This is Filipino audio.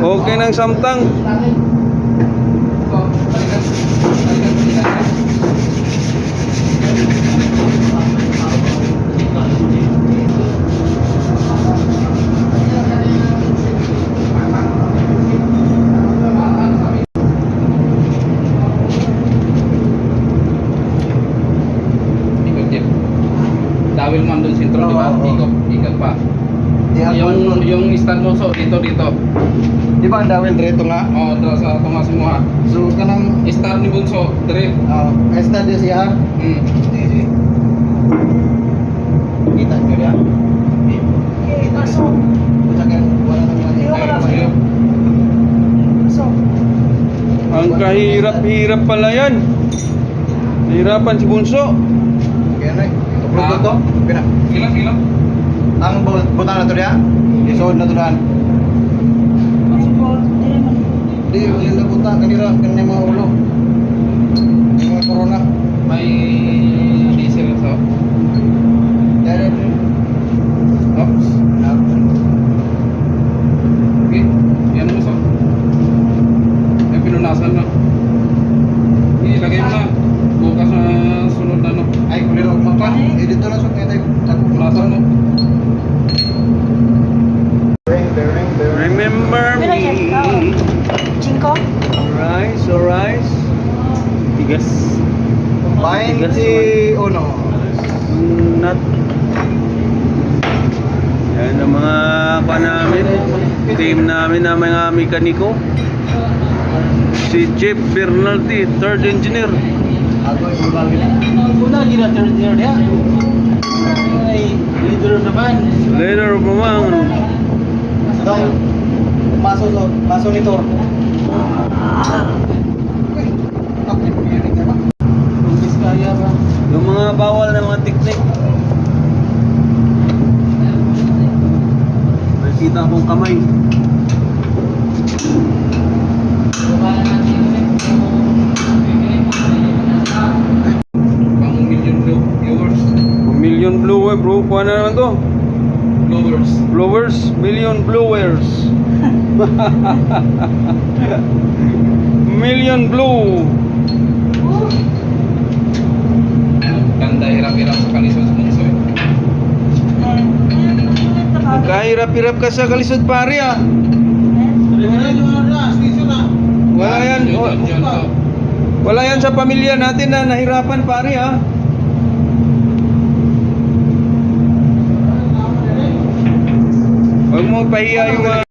Okay ng samtang. Dawil man doon sentro, di ba? Ikot pa. Yung stand mo so dito. Di ba ang dawil direto nga? Oh, doon sa tunga semua. So kanang Stand ni Bunso, dire. esta dia siya. Sige. Kita nyo dia. Pasok. Usakan wala nang Ayo. Pasok. Ang kahirap-hirap pala yan. Hirapan si Bunso. Kaya na. Tuklog to. Pina. Ilang. Ang butang na to dia. Isod na to daan. Di yung na butang kanira kanya mga ulo. Yung mga corona. May diesel sa. Dari. Oops. Okay. Yan mo so. May pinunasan na. Ilagay mo na. Bukas na sunod na no. Ay kulir ako mapa. Dito na so kaya tayo. Pinunasan mo. Remember me. Cinco? Alright. Tigas. 21. Nut. Yan ang mga namin. Team namin na mga mekaniko. Si Jeff Bernaldi, third engineer. Ako ay bulbagi na. Una gina third year dia. Ay leader naman. Later pamang. Dong. Maso nito. Umpis kaya ba? Yung mga bawal na mga teknik. Nakita akong kamay. Pang million viewers. Million blower bro. Kuha na naman to. Blowers. Blowers. Million blowers. Million blue. Ganda hirap-hirap sa kalisod sa Bunso. Kahirap-hirap ka sa kalisod pare ah. Wala yan. Wala yan sa pamilya natin na nahirapan pare ah. Huwag mo pahiya yung